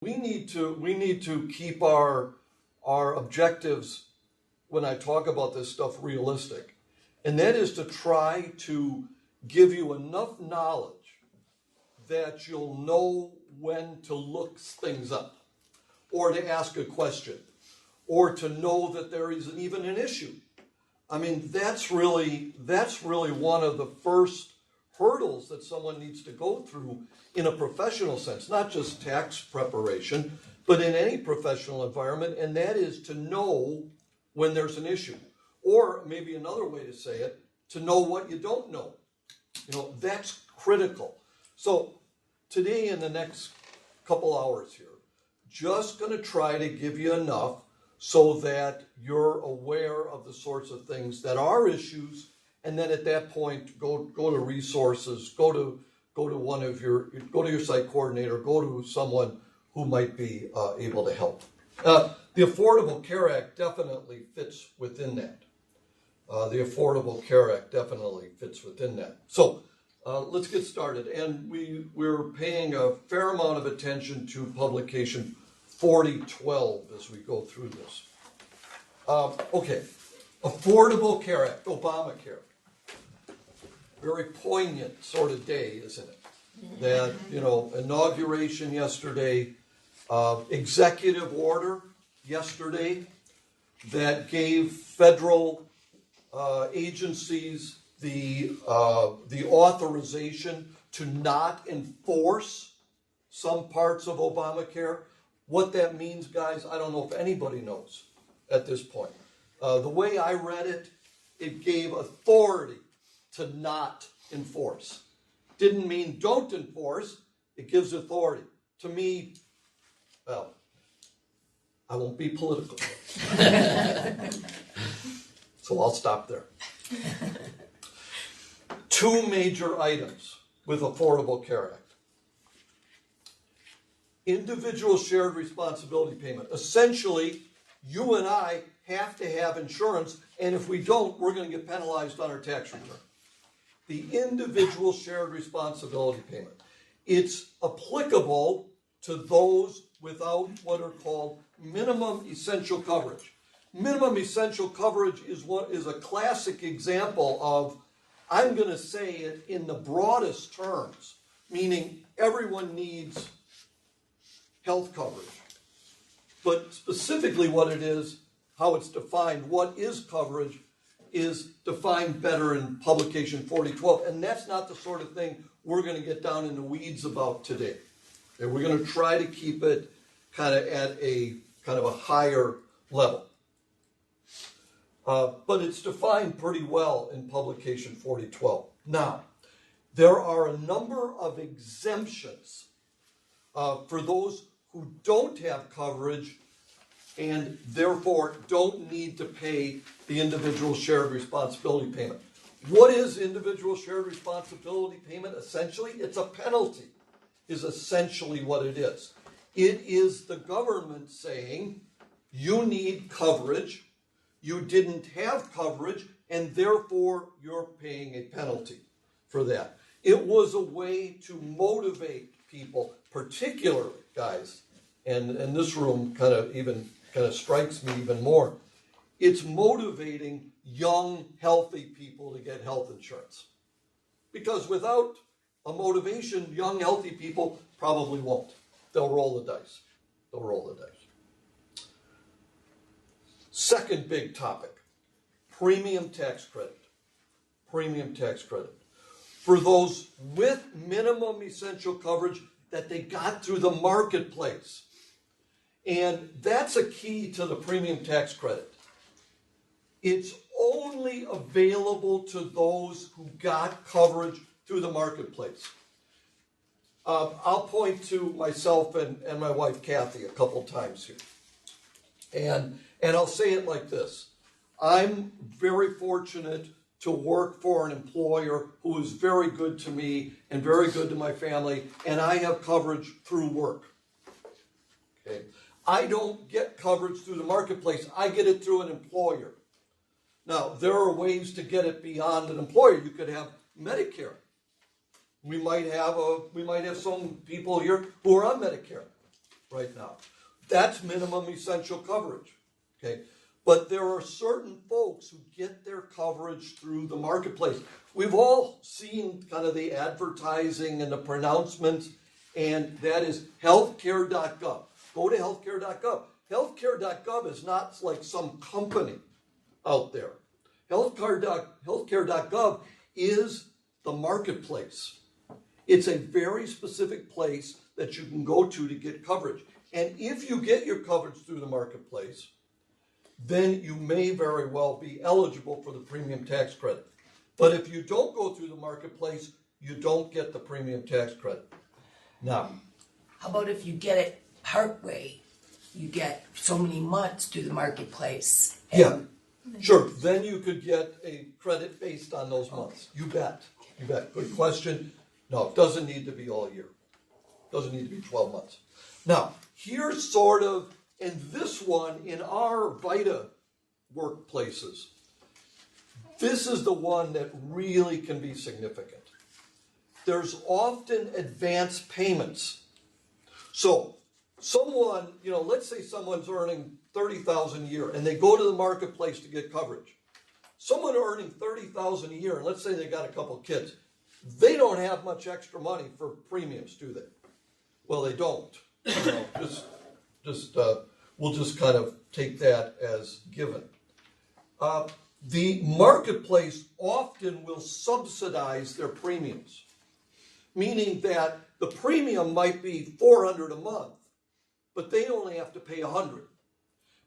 We need to keep our objectives when I talk about this stuff realistic. And that is to try to give you enough knowledge that you'll know when to look things up or to ask a question or to know that there isn't even an issue. I mean, that's really one of the first hurdles that someone needs to go through in a professional sense, not just tax preparation, but in any professional environment, and that is to know when there's an issue. Or maybe another way to say it, to know what you don't know. That's critical. So today, in the next couple hours here, just going to try to give you enough so that you're aware of the sorts of things that are issues, and then at that point go to resources, go to your site coordinator, go to someone who might be able to help. The Affordable Care Act definitely fits within that. So let's get started. And we're paying a fair amount of attention to publication 4012 as we go through this. Okay, Affordable Care Act, Obamacare. Very poignant sort of day, isn't it? That, inauguration yesterday, executive order yesterday that gave federal agencies the authorization to not enforce some parts of Obamacare. What that means, guys, I don't know if anybody knows at this point. The way I read it, it gave authority to not enforce. Didn't mean don't enforce, it gives authority. To me, well, I won't be political. So I'll stop there. Two major items with Affordable Care Act. Individual shared responsibility payment. Essentially, you and I have to have insurance, and if we don't, we're going to get penalized on our tax return. The individual shared responsibility payment. It's applicable to those without what are called minimum essential coverage. Minimum essential coverage is a classic example of, I'm going to say it in the broadest terms, meaning everyone needs health coverage. But specifically what it is, how it's defined, what is coverage, is defined better in publication 4012. And that's not the sort of thing we're going to get down in the weeds about today. Okay, we're going to try to keep it kind of at a higher level. But it's defined pretty well in publication 4012. Now, there are a number of exemptions for those who don't have coverage and therefore don't need to pay the individual shared responsibility payment. What is individual shared responsibility payment? Essentially, it's a penalty, is essentially what it is. It is the government saying, you need coverage, you didn't have coverage, and therefore you're paying a penalty for that. It was a way to motivate people, particularly, guys, and this room kind of strikes me even more. It's motivating young, healthy people to get health insurance. Because without a motivation, young, healthy people probably won't. They'll roll the dice. Second big topic, premium tax credit. For those with minimum essential coverage that they got through the marketplace. And that's a key to the premium tax credit. It's only available to those who got coverage through the marketplace. I'll point to myself and my wife Kathy a couple times here. And I'll say it like this. I'm very fortunate to work for an employer who is very good to me and very good to my family, and I have coverage through work. Okay. I don't get coverage through the marketplace. I get it through an employer. Now, there are ways to get it beyond an employer. You could have Medicare. We might have some people here who are on Medicare. right now. That's minimum essential coverage. Okay. But there are certain folks who get their coverage through the marketplace. We've all seen kind of the advertising and the pronouncements, and that is healthcare.gov. Go to healthcare.gov. Healthcare.gov is not like some company out there. Healthcare.gov is the marketplace. It's a very specific place that you can go to get coverage. And if you get your coverage through the marketplace, then you may very well be eligible for the premium tax credit. But if you don't go through the marketplace, you don't get the premium tax credit. Now, How about if you get it partway? You get so many months through the marketplace. yeah, sure. Then you could get a credit based on those months. You bet. You bet. Good question. No, it doesn't need to be all year. It doesn't need to be 12 months. Now, here's sort of, and this one in our VITA workplaces, this is the one that really can be significant. There's often advance payments. So someone, let's say someone's earning $30,000 a year and they go to the marketplace to get coverage. Someone earning $30,000 a year, and let's say they got a couple of kids, they don't have much extra money for premiums, do they? Well, they don't. We'll just kind of take that as given. The marketplace often will subsidize their premiums, meaning that the premium might be $400 a month, but they only have to pay $100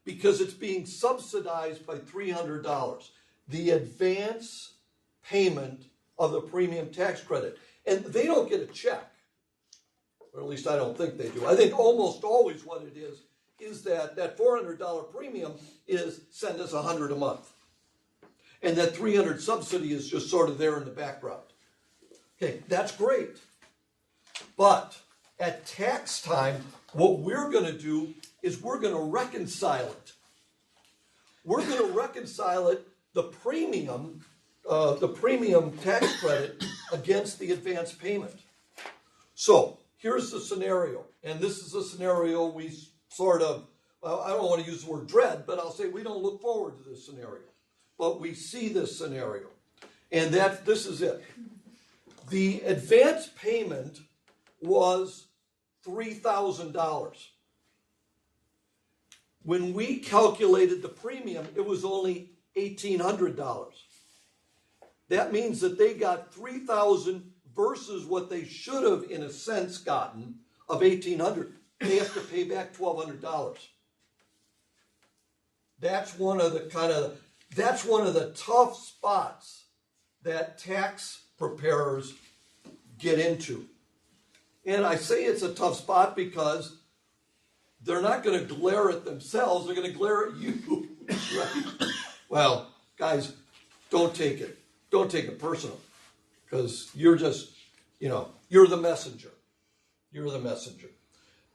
because it's being subsidized by $300, the advance payment of the premium tax credit. And they don't get a check, or at least I don't think they do. I think almost always what it is that $400 premium is send us $100 a month. And that $300 subsidy is just sort of there in the background. Okay, that's great. But at tax time, what we're going to do is we're going to reconcile it. We're going to reconcile it, the premium tax credit against the advance payment. So here's the scenario, and this is a scenario we sort of, I don't want to use the word dread, but I'll say we don't look forward to this scenario. But we see this scenario, and this is it. The advance payment was $3,000. When we calculated the premium, it was only $1,800. That means that they got $3,000 versus what they should have, in a sense, gotten of $1,800. They have to pay back $1,200. That's one of the tough spots that tax preparers get into. And I say it's a tough spot because they're not going to glare at themselves, they're going to glare at you. Right? Well, guys, don't take it personal, because you're just, you're the messenger. You're the messenger.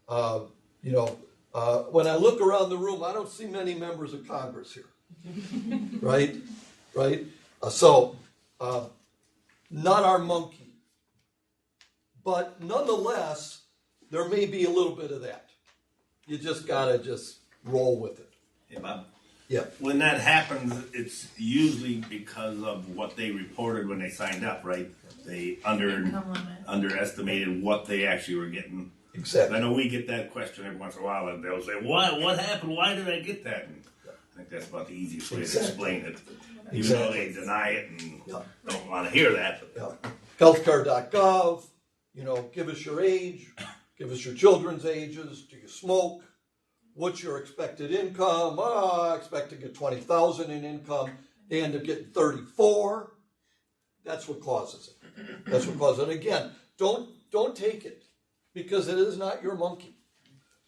When I look around the room, I don't see many members of Congress here. Right? Not our monkey. But nonetheless, there may be a little bit of that. You just gotta roll with it. Yeah, Bob. Yeah. When that happens, it's usually because of what they reported when they signed up, right? They underestimated what they actually were getting. Exactly. I know we get that question every once in a while, and they'll say, "What happened? Why did I get that?" And I think that's about the easiest way to explain it. Even though they deny it and don't want to hear that. Healthcare.gov, give us your age, give us your children's ages, do you smoke, what's your expected income? I expect to get $20,000 in income. They end up getting $34,000. That's what causes it. That's what causes it. Again, don't take it, because it is not your monkey.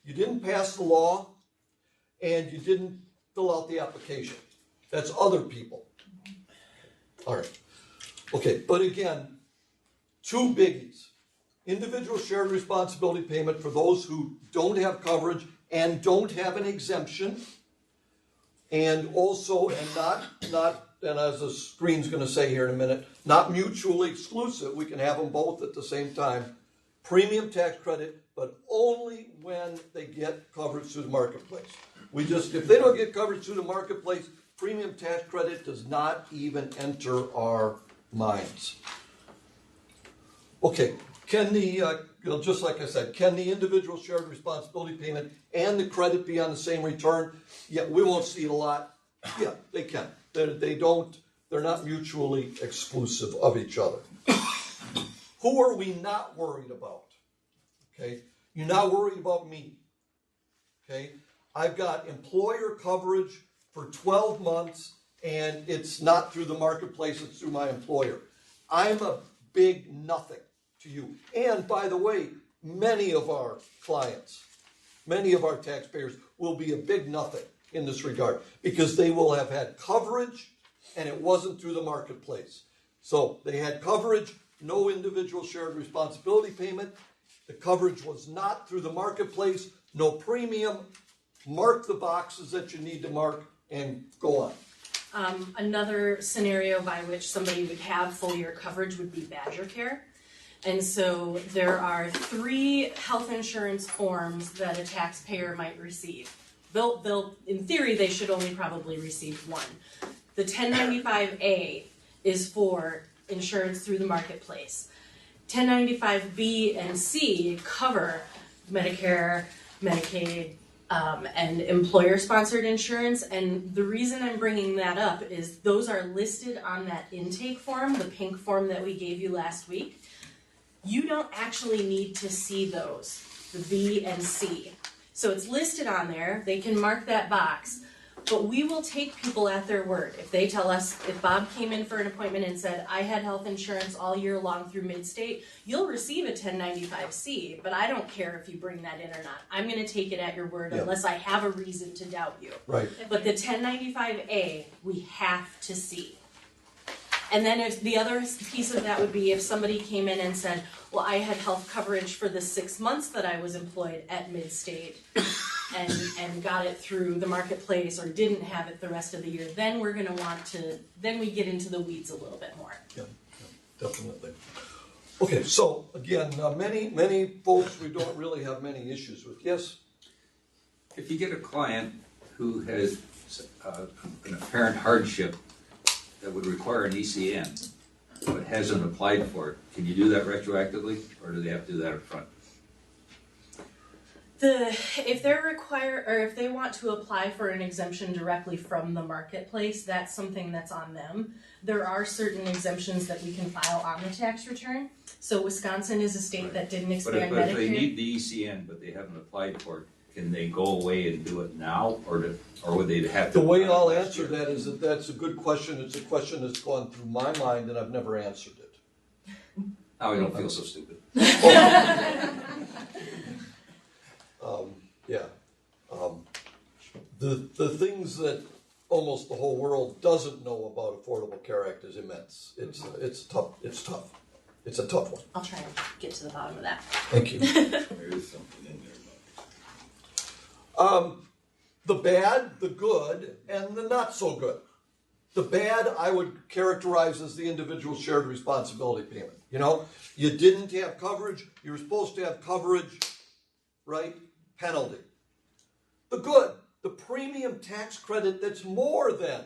You didn't pass the law, and you didn't fill out the application. That's other people. All right. Okay, but again, two biggies. Individual shared responsibility payment for those who don't have coverage and don't have an exemption. And also, and as the screen's going to say here in a minute, not mutually exclusive. We can have them both at the same time. Premium tax credit, but only when they get coverage through the marketplace. If they don't get coverage through the marketplace, premium tax credit does not even enter our minds. Okay, just like I said, can the individual shared responsibility payment and the credit be on the same return? Yeah, we won't see it a lot. Yeah, they can. They're not mutually exclusive of each other. Who are we not worried about? Okay, you're not worried about me. Okay, I've got employer coverage for 12 months and it's not through the marketplace, it's through my employer. I'm a big nothing to you. And by the way, many of our clients, many of our taxpayers will be a big nothing in this regard because they will have had coverage and it wasn't through the marketplace. So they had coverage, no individual shared responsibility payment. The coverage was not through the marketplace, no premium. Mark the boxes that you need to mark and go on. Another scenario by which somebody would have full year coverage would be Badger Care. And so there are 3 health insurance forms that a taxpayer might receive. They'll in theory, they should only probably receive one. The 1095A is for insurance through the marketplace. 1095B and C cover Medicare, Medicaid, and employer-sponsored insurance. And the reason I'm bringing that up is those are listed on that intake form, the pink form that we gave you last week. You don't actually need to see those, the B and C. So it's listed on there. They can mark that box. But we will take people at their word. If they tell us, if Bob came in for an appointment and said, I had health insurance all year long through Midstate, you'll receive a 1095C, but I don't care if you bring that in or not. I'm going to take it at your word unless I have a reason to doubt you. Right. But the 1095A, we have to see. And then if the other piece of that would be if somebody came in and said, well, I had health coverage for the 6 months that I was employed at Midstate and got it through the marketplace or didn't have it the rest of the year, then we're going to want to, then we get into the weeds a little bit more. Yeah, definitely. Okay, so again, many folks we don't really have many issues with. Yes? If you get a client who has an apparent hardship that would require an ECN, but hasn't applied for it, can you do that retroactively, or do they have to do that up front? If they want to apply for an exemption directly from the marketplace, that's something that's on them. There are certain exemptions that we can file on the tax return. So Wisconsin is a state that didn't expand But Medicare. if they need the ECN but they haven't applied for it, can they go away and do it now, or would they have to? The way I'll answer that is that's a good question. It's a question that's gone through my mind and I've never answered it. Now I don't feel so stupid. The things that almost the whole world doesn't know about Affordable Care Act is immense. It's tough. It's a tough one. I'll try and get to the bottom of that. Thank you. There is something in there about The bad, the good, and the not so good. The bad I would characterize as the individual shared responsibility payment. You know, you didn't have coverage, you were supposed to have coverage, right? Penalty. The good, the premium tax credit that's more than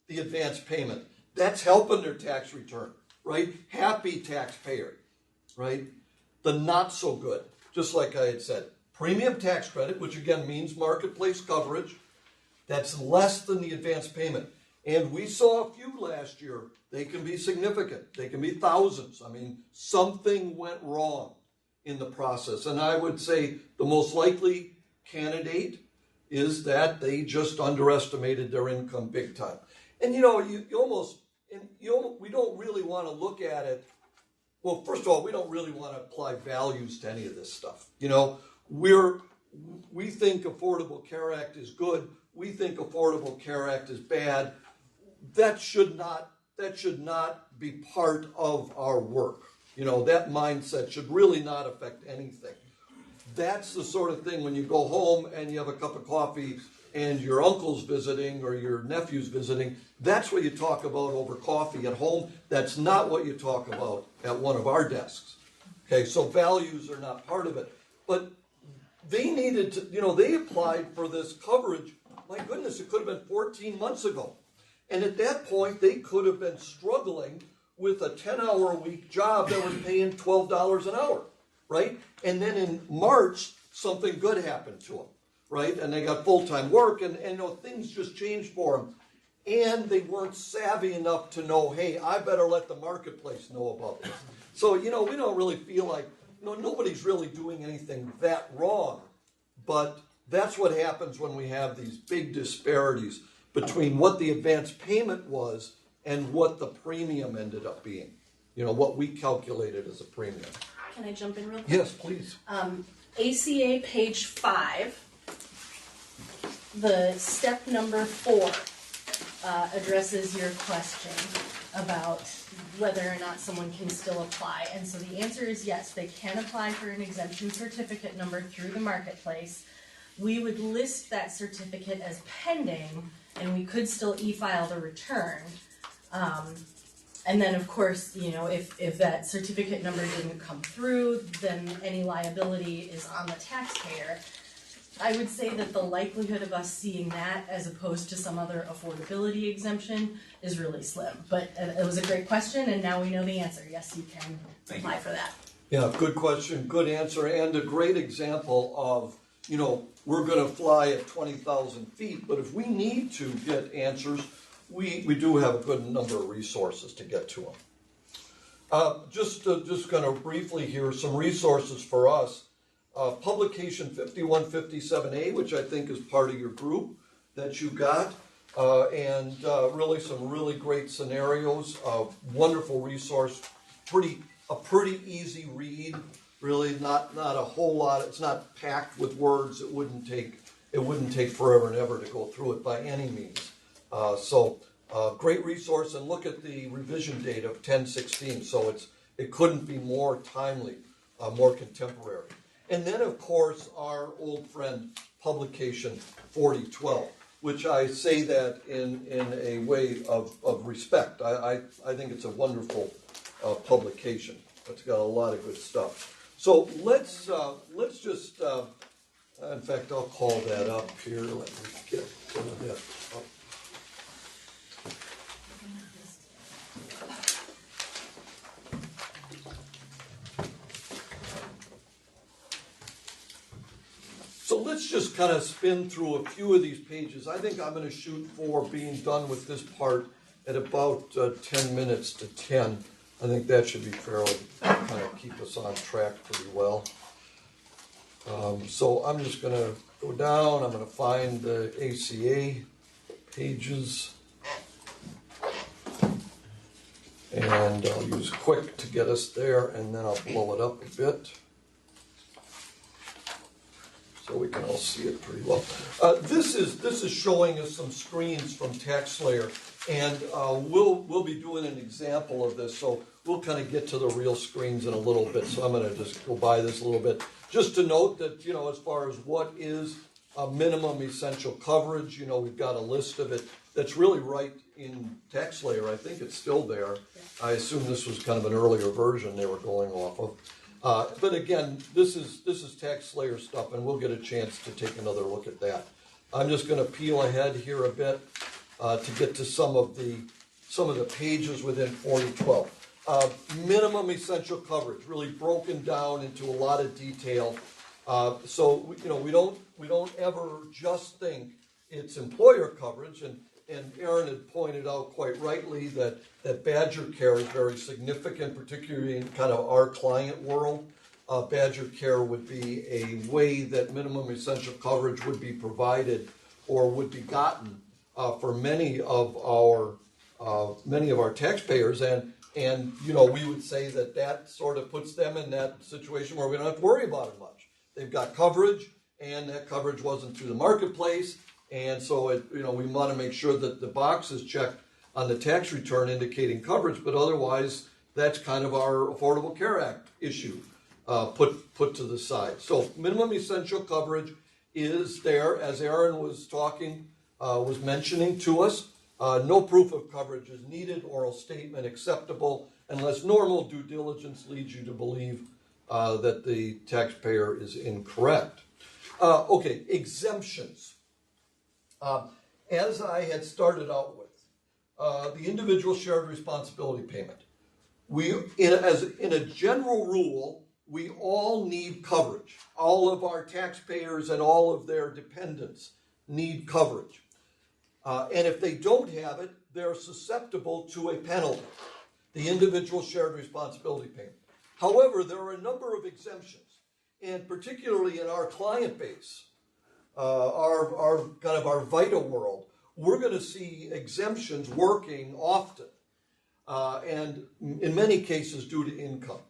the advance payment. That's helping their tax return, right? Happy taxpayer, right? The not so good, just like I had said. Premium tax credit, which again means marketplace coverage, that's less than the advance payment. And we saw a few last year. They can be significant. They can be thousands. I mean, something went wrong in the process. And I would say the most likely candidate is that they just underestimated their income big time. And you know, we don't really want to look at it. Well, first of all, we don't really want to apply values to any of this stuff. You know, we think Affordable Care Act is good. We think Affordable Care Act is bad. That should not be part of our work. You know, that mindset should really not affect anything. That's the sort of thing when you go home and you have a cup of coffee and your uncle's visiting or your nephew's visiting, that's what you talk about over coffee at home. That's not what you talk about at one of our desks. Okay, so values are not part of it. but they needed to, they applied for this coverage. My goodness, it could have been 14 months ago. And at that point, they could have been struggling with a 10-hour-a-week job that was paying $12 an hour, right? And then in March, something good happened to them, right? And they got full-time work, and things just changed for them. And they weren't savvy enough to know, hey, I better let the marketplace know about this. So, we don't really feel like, nobody's really doing anything that wrong. But that's what happens when we have these big disparities between what the advance payment was and what the premium ended up being. What we calculated as a premium. Can I jump in real quick? Yes, please. ACA page 5, the step number 4 addresses your question about whether or not someone can still apply. And so the answer is yes, they can apply for an exemption certificate number through the marketplace. We would list that certificate as pending, and we could still e-file the return. And then, of course, if that certificate number didn't come through, then any liability is on the taxpayer. I would say that the likelihood of us seeing that as opposed to some other affordability exemption is really slim. But it was a great question, and now we know the answer. Yes, you can apply for that. Yeah, good question, good answer, and a great example of, we're going to fly at 20,000 feet, but if we need to get answers, we do have a good number of resources to get to them. Just going to briefly here, some resources for us. Publication 5157A, which I think is part of your group that you got, and really some really great scenarios. Wonderful resource, a pretty easy read. Really, not a whole lot. It's not packed with words. It wouldn't take forever and ever to go through it by any means. So great resource, and look at the revision date of 10/16. So it couldn't be more timely, more contemporary. And then, of course, our old friend, publication 4012, which I say that in a way of respect. I think it's a wonderful publication. It's got a lot of good stuff. So let's just, in fact, I'll call that up here. Let me get that up. So let's just kind of spin through a few of these pages. I think I'm going to shoot for being done with this part at about 10 minutes to 10. I think that should be fairly kind of keep us on track pretty well. So I'm just going to go down. I'm going to find the ACA pages. And I'll use quick to get us there, and then I'll blow it up a bit, so we can all see it pretty well. This is showing us some screens from TaxSlayer, and we'll be doing an example of this. So we'll kind of get to the real screens in a little bit. So I'm going to just go by this a little bit, just to note that as far as what is minimum essential coverage, we've got a list of it that's really right in TaxSlayer. I think it's still there. I assume this was kind of an earlier version they were going off of. But again, this is TaxSlayer stuff, and we'll get a chance to take another look at that. I'm just going to peel ahead here a bit to get to some of the pages within 4012. Minimum essential coverage, really broken down into a lot of detail. So we don't ever just think it's employer coverage, and Aaron had pointed out quite rightly that Badger Care is very significant, particularly in kind of our client world. Badger Care would be a way that minimum essential coverage would be provided or would be gotten for many of our taxpayers, and we would say that sort of puts them in that situation where we don't have to worry about it much. They've got coverage, and that coverage wasn't through the marketplace. And so, we want to make sure that the box is checked on the tax return indicating coverage, but otherwise, that's kind of our Affordable Care Act issue put to the side. So, minimum essential coverage is there, as Aaron was mentioning to us. No proof of coverage is needed. Oral statement acceptable unless normal due diligence leads you to believe that the taxpayer is incorrect. Okay, exemptions. As I had started out with, the individual shared responsibility payment. In a general rule, we all need coverage. All of our taxpayers and all of their dependents need coverage. And if they don't have it, they're susceptible to a penalty, the individual shared responsibility payment. However, there are a number of exemptions, and particularly in our client base, our kind of our vital world, we're going to see exemptions working often, and in many cases due to income.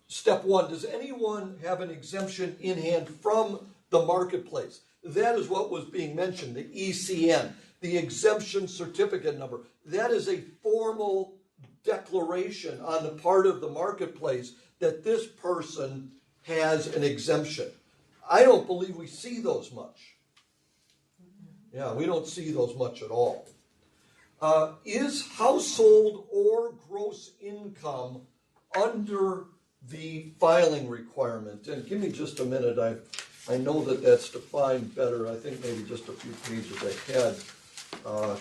Step one, does anyone have an exemption in hand from the marketplace? That is what was being mentioned, the ECN, the exemption certificate number. That is a formal declaration on the part of the marketplace that this person has an exemption. I don't believe we see those much. Yeah, we don't see those much at all. Is household or gross income under the filing requirement? And give me just a minute. I know that that's defined better. I think maybe just a few pages ahead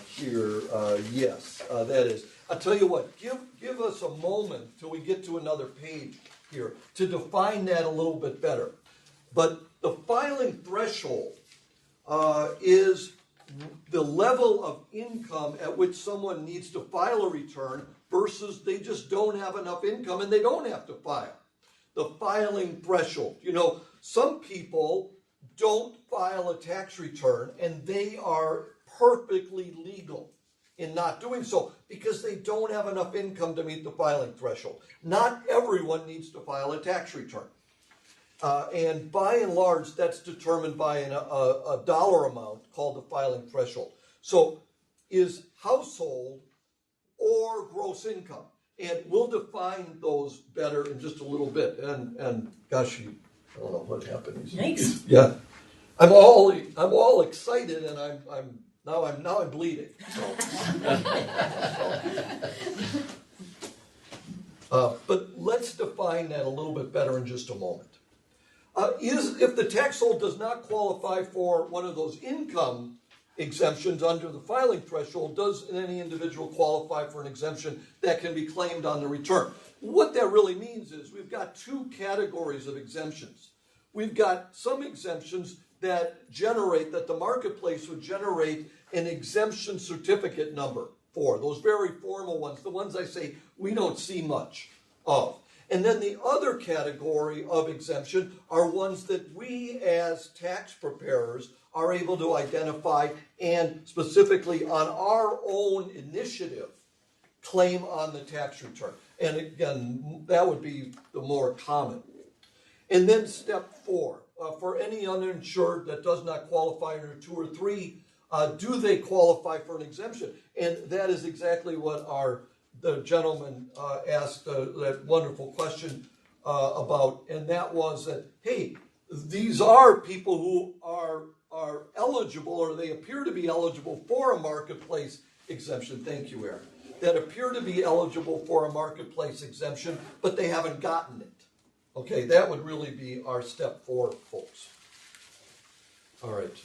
here. Yes, that is. I'll tell you what, give us a moment till we get to another page here to define that a little bit better. But the filing threshold is the level of income at which someone needs to file a return versus they just don't have enough income and they don't have to file. The filing threshold. You know, some people don't file a tax return and they are perfectly legal in not doing so because they don't have enough income to meet the filing threshold. Not everyone needs to file a tax return. And by and large, that's determined by a dollar amount called the filing threshold. So is household or gross income? And we'll define those better in just a little bit. And gosh, I don't know what happened. Nice. Yeah, I'm all excited, and I'm bleeding. But let's define that a little bit better in just a moment. If the taxhold does not qualify for one of those income exemptions under the filing threshold, does any individual qualify for an exemption that can be claimed on the return? What that really means is we've got two categories of exemptions. We've got some exemptions that the marketplace would generate an exemption certificate number for, those very formal ones, the ones I say we don't see much of. And then the other category of exemption are ones that we as tax preparers are able to identify and specifically on our own initiative claim on the tax return. And again, that would be the more common. And then step 4, for any uninsured that does not qualify under 2 or 3, do they qualify for an exemption? And that is exactly what the gentleman asked that wonderful question about, and that was that, hey, these are people who are eligible, or they appear to be eligible for a marketplace exemption. Thank you, Aaron. That appear to be eligible for a marketplace exemption, but they haven't gotten it. Okay, that would really be our step 4, folks. All right,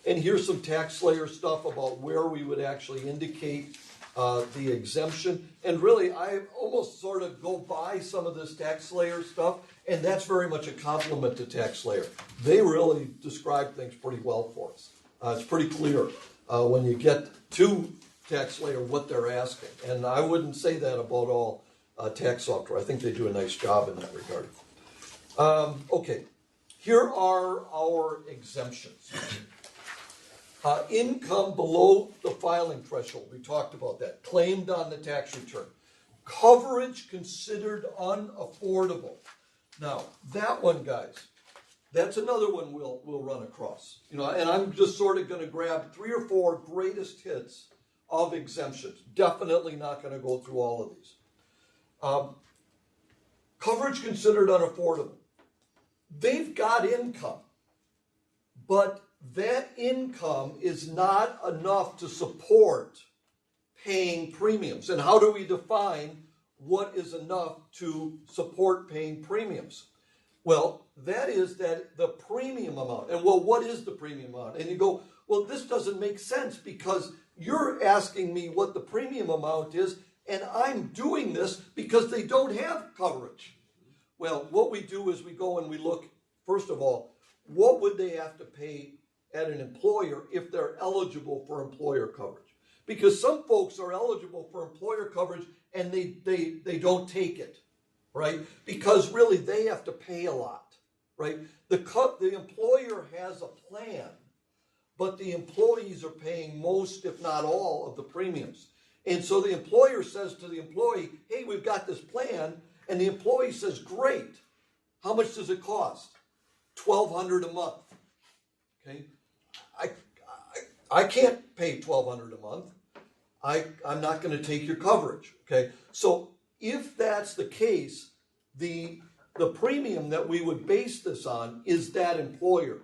and here's some TaxSlayer stuff about where we would actually indicate the exemption. And really, I almost sort of go by some of this TaxSlayer stuff, and that's very much a compliment to TaxSlayer. They really describe things pretty well for us. It's pretty clear when you get to TaxSlayer what they're asking. And I wouldn't say that about all tax software. I think they do a nice job in that regard. Okay, here are our exemptions. Income below the filing threshold, we talked about that, claimed on the tax return. Coverage considered unaffordable. Now, that one, guys, that's another one we'll run across. You know, and I'm just sort of going to grab 3 or 4 greatest hits of exemptions. Definitely not going to go through all of these. Coverage considered unaffordable. They've got income, but that income is not enough to support paying premiums. And how do we define what is enough to support paying premiums. Well, that is that the premium amount. And well, what is the premium amount? And you go, well, this doesn't make sense because you're asking me what the premium amount is, and I'm doing this because they don't have coverage. Well, what we do is we go and we look, first of all, what would they have to pay at an employer if they're eligible for employer coverage? Because some folks are eligible for employer coverage and they don't take it, right? Because really they have to pay a lot, right? The employer has a plan, but the employees are paying most, if not all, of the premiums. And so the employer says to the employee, hey, we've got this plan. And the employee says, great. How much does it cost? $1,200 a month. Okay. I can't pay $1,200 a month. I'm not going to take your coverage. Okay. So if that's the case, the premium that we would base this on is that employer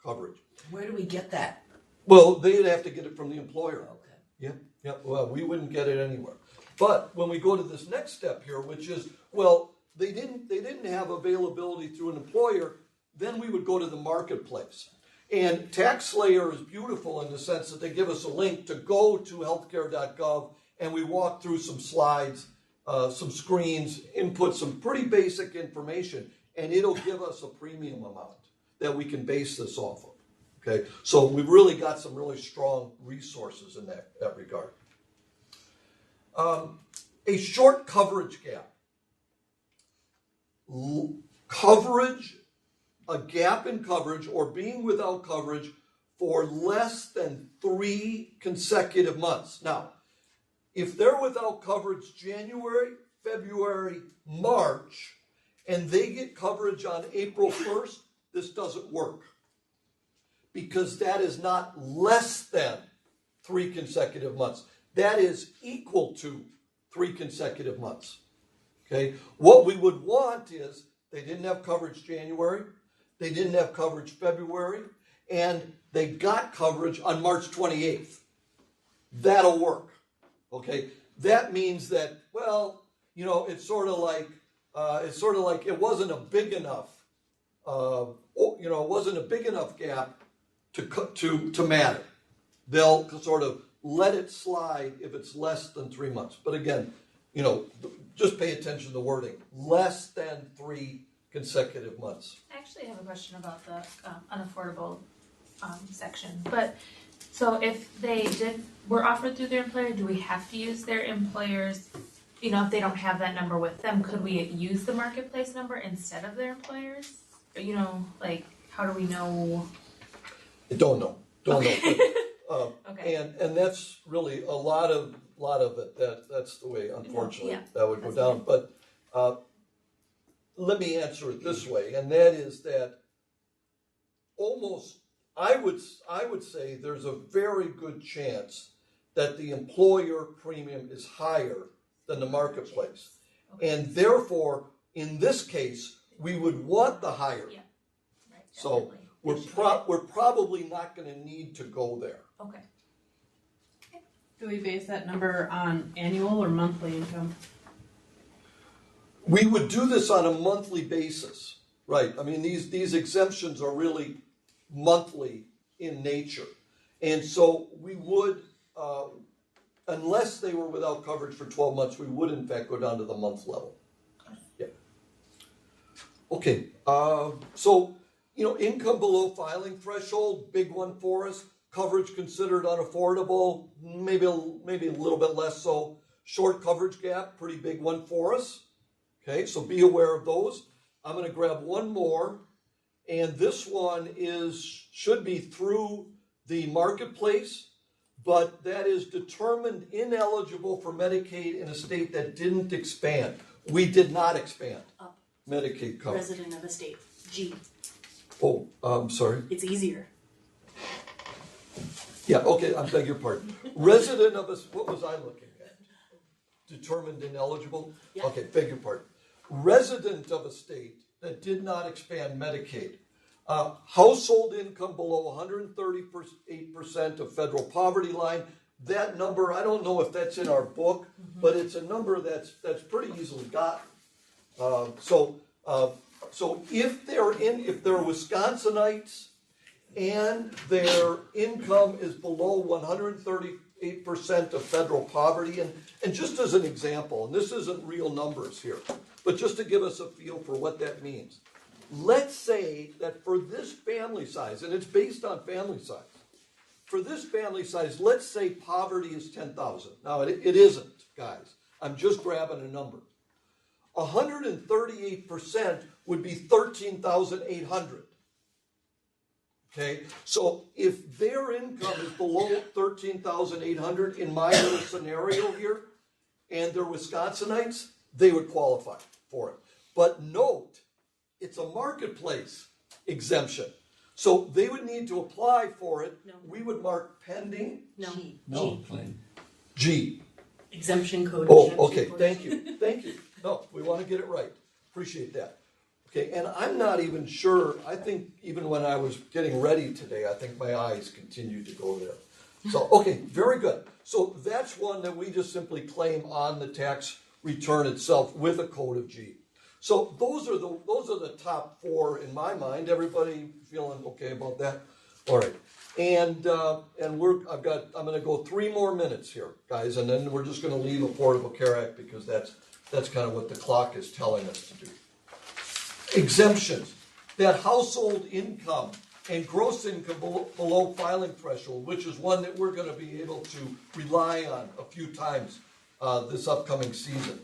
coverage. Where do we get that? Well, they'd have to get it from the employer. Okay. Yep. Well, we wouldn't get it anywhere. But when we go to this next step here, which is, well, they didn't have availability through an employer, then we would go to the marketplace. And TaxSlayer is beautiful in the sense that they give us a link to go to healthcare.gov, and we walk through some slides, some screens, input some pretty basic information, and it'll give us a premium amount that we can base this off of. Okay, so we've really got some really strong resources in that regard. A short coverage gap. A gap in coverage or being without coverage for less than 3 consecutive months. Now, if they're without coverage January, February, March, and they get coverage on April 1st, this doesn't work. Because that is not less than 3 consecutive months. That is equal to 3 consecutive months. Okay? What we would want is they didn't have coverage January, they didn't have coverage February, and they got coverage on March 28th. That'll work. Okay? That means that, well, you know, it's sort of like it wasn't a big enough, it wasn't a big enough gap to matter. They'll sort of let it slide if it's less than 3 months. But again, you know, just pay attention to the wording. Less than 3 consecutive months. I actually have a question about the unaffordable section. But so if they were offered through their employer, do we have to use their employer's, you know, if they don't have that number with them, could we use the marketplace number instead of their employer's? You know, like, how do we know? I don't know. Okay. But, Okay. and that's really a lot of it. That's the way, unfortunately, Yeah, that would go that's down. But let me answer it this way, and that is that almost I would say there's a very good chance that the employer premium is higher than the marketplace, and therefore, in this case, we would want the higher. Yeah. Right. So Definitely. we're probably not going to need to go there. Okay. Do we base that number on annual or monthly income? We would do this on a monthly basis, right? I mean, these exemptions are really monthly in nature. And so we would, unless they were without coverage for 12 months, we would in fact go down to the month level. Yeah. Okay, so, you know, income below filing threshold, big one for us. Coverage considered unaffordable, maybe a little bit less so. Short coverage gap, pretty big one for us. Okay, so be aware of those. I'm going to grab one more, and this one should be through the marketplace, but that is determined ineligible for Medicaid in a state that didn't expand. We did not expand Up. Medicaid coverage. Resident of a state. G. Oh, I'm sorry. It's easier. Yeah, okay, I beg your pardon. Resident of a, what was I looking at? Determined ineligible? Yeah. Okay, beg your pardon. Resident of a state that did not expand Medicaid. Household income below 138% of federal poverty line. that number, I don't know if that's in our book, but it's a number that's pretty easily gotten. So if they're Wisconsinites and their income is below 138% of federal poverty, and just as an example, and this isn't real numbers here, but just to give us a feel for what that means. Let's say that for this family size, and it's based on family size, for this family size, let's say poverty is 10,000. Now it isn't, guys. I'm just grabbing a number. 138% would be 13,800. Okay, so if their income is below 13,800 in my little scenario here, and they're Wisconsinites, they would qualify for it. But note, it's a marketplace exemption. So they would need to apply for it. No. We would mark pending No. No, G. plain. G. Exemption code. Oh, exemption okay, code. thank you, thank you. No, we want to get it right. Appreciate that. Okay, and I'm not even sure, I think even when I was getting ready today, I think my eyes continued to go there. So, okay, very good. So that's one that we just simply claim on the tax return itself with a code of G. So those are the top four in my mind. Everybody feeling okay about that? All right. And I'm going to go 3 more minutes here, guys, and then we're just going to leave Affordable Care Act because that's kind of what the clock is telling us to do. Exemptions. That household income and gross income below filing threshold, which is one that we're going to be able to rely on a few times this upcoming season.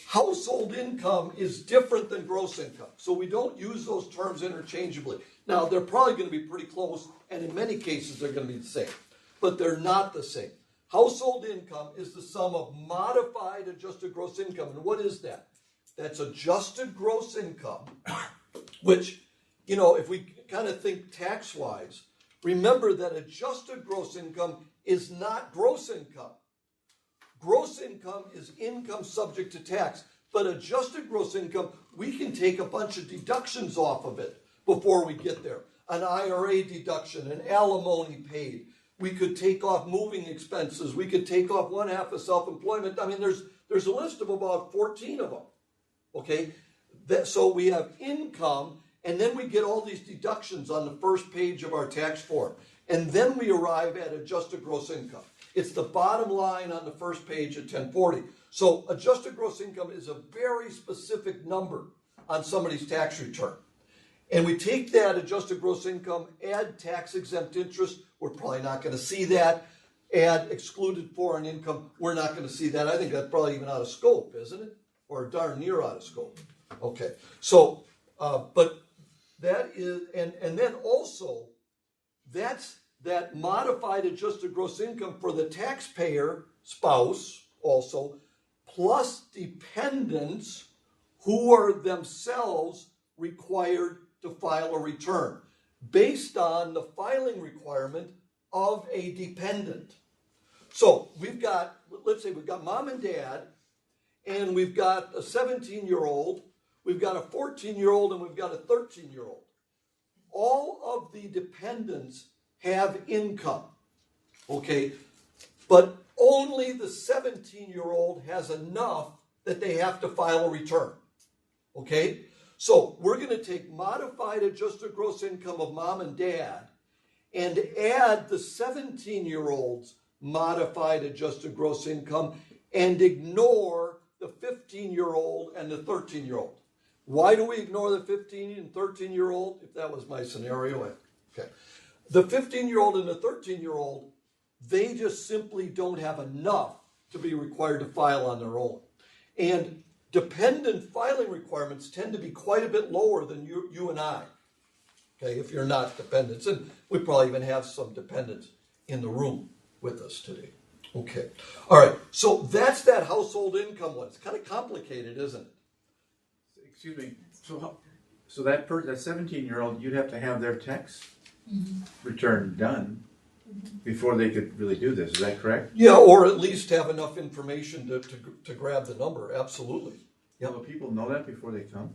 Household income is different than gross income, so we don't use those terms interchangeably. Now, they're probably going to be pretty close, and in many cases, they're going to be the same, but they're not the same. Household income is the sum of modified adjusted gross income, and what is that? That's adjusted gross income, which, you know, if we kind of think tax-wise, remember that adjusted gross income is not gross income. Gross income is income subject to tax, but adjusted gross income, we can take a bunch of deductions off of it before we get there. An IRA deduction, an alimony paid. We could take off moving expenses. We could take off 1/2 of self-employment. I mean, there's a list of about 14 of them. Okay, so we have income, and then we get all these deductions on the first page of our tax form, and then we arrive at adjusted gross income. It's the bottom line on the first page at 1040. So adjusted gross income is a very specific number on somebody's tax return. And we take that adjusted gross income, add tax exempt interest, we're probably not going to see that. Add excluded foreign income, we're not going to see that. I think that's probably even out of scope, isn't it? Or darn near out of scope. Okay, so, but that is, and then also, that's that modified adjusted gross income for the taxpayer spouse also, plus dependents who are themselves required to file a return based on the filing requirement of a dependent. So we've got, let's say we've got mom and dad, and we've got a 17-year-old, we've got a 14-year-old, and we've got a 13-year-old. All of the dependents have income, okay? But only the 17-year-old has enough that they have to file a return, okay? So we're going to take modified adjusted gross income of mom and dad and add the 17-year-old's modified adjusted gross income and ignore the 15-year-old and the 13-year-old. Why do we ignore the 15 and 13-year-old? If that was my scenario, okay. The 15-year-old and the 13-year-old, they just simply don't have enough to be required to file on their own. And dependent filing requirements tend to be quite a bit lower than you and I, okay, if you're not dependents. And we probably even have some dependents in the room with us today. Okay. All right. So that's that household income one. It's kind of complicated, isn't it? Excuse me. So that 17-year-old, you'd have to have their tax return done before they could really do this. Is that correct? Yeah, or at least have enough information to grab the number. Absolutely. Yeah. Will people know that before they come?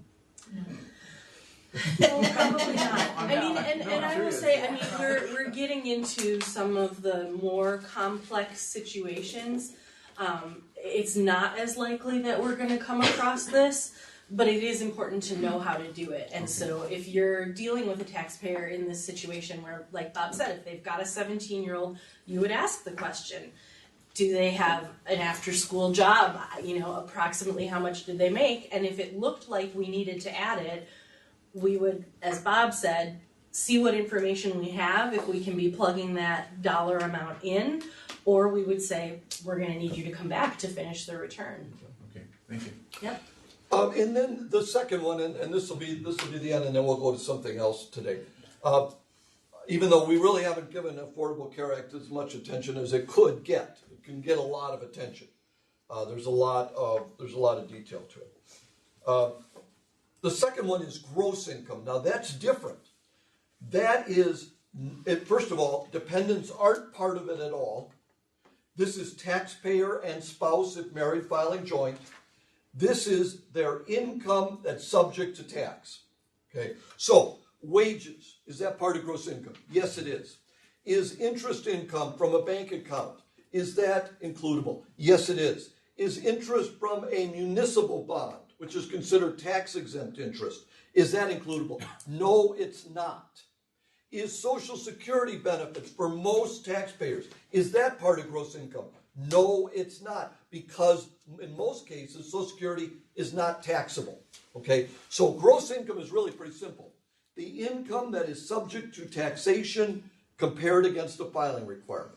Probably not. I mean, and No, I will serious. say, I mean, we're getting into some of the more complex situations. It's not as likely that we're gonna come across this, but it is important to know how to do it. And so if you're dealing with a taxpayer in this situation where, like Bob said, if they've got a 17-year-old, you would ask the question, do they have an after-school job? You know, approximately how much did they make? And if it looked like we needed to add it, we would, as Bob said, see what information we have, if we can be plugging that dollar amount in, or we would say, we're gonna need you to come back to finish the return. Okay, thank you. Yep. And then the second one, and this will be the end, and then we'll go to something else today. Even though we really haven't given Affordable Care Act as much attention as it could get, it can get a lot of attention. There's a lot of detail to it. The second one is gross income. Now that's different. That is, first of all, dependents aren't part of it at all. This is taxpayer and spouse if married filing joint. This is their income that's subject to tax. Okay, so wages, is that part of gross income? Yes, it is. Is interest income from a bank account, is that includable? Yes, it is. Is interest from a municipal bond, which is considered tax exempt interest, is that includable? No, it's not. Is Social Security benefits for most taxpayers, is that part of gross income? No, it's not, because in most cases, Social Security is not taxable. Okay, so gross income is really pretty simple. The income that is subject to taxation compared against the filing requirement.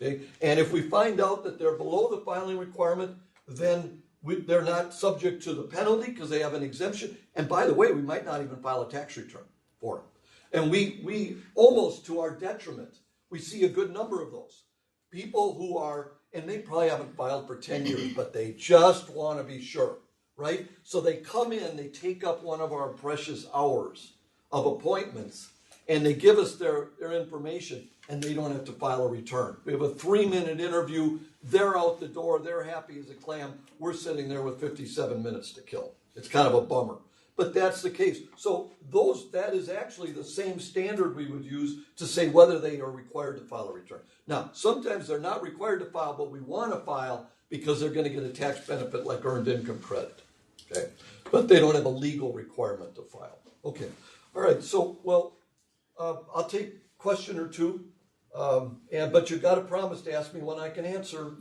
Okay, and if we find out that they're below the filing requirement, then they're not subject to the penalty because they have an exemption. And by the way, we might not even file a tax return for them. And we almost to our detriment, we see a good number of those. People who are, and they probably haven't filed for 10 years, but they just want to be sure, right? So they come in, they take up one of our precious hours of appointments, and they give us their information, and they don't have to file a return. We have a 3-minute interview, they're out the door, they're happy as a clam, we're sitting there with 57 minutes to kill. It's kind of a bummer. But that's the case. So that is actually the same standard we would use to say whether they are required to file a return. Now, sometimes they're not required to file, but we want to file because they're going to get a tax benefit like earned income credit. Okay, but they don't have a legal requirement to file. Okay, all right. So, well, I'll take question or two, but you've got to promise to ask me when I can answer.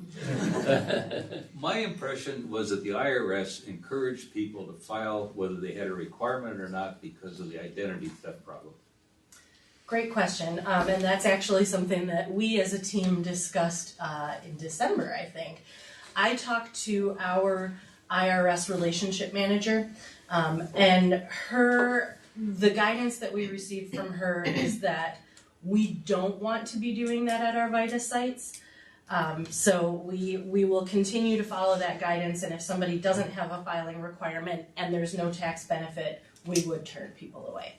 My impression was that the IRS encouraged people to file whether they had a requirement or not because of the identity theft problem. Great question, and that's actually something that we as a team discussed in December, I think. I talked to our IRS relationship manager, and the guidance that we received from her is that we don't want to be doing that at our VITA sites. So we will continue to follow that guidance, and if somebody doesn't have a filing requirement and there's no tax benefit, we would turn people away.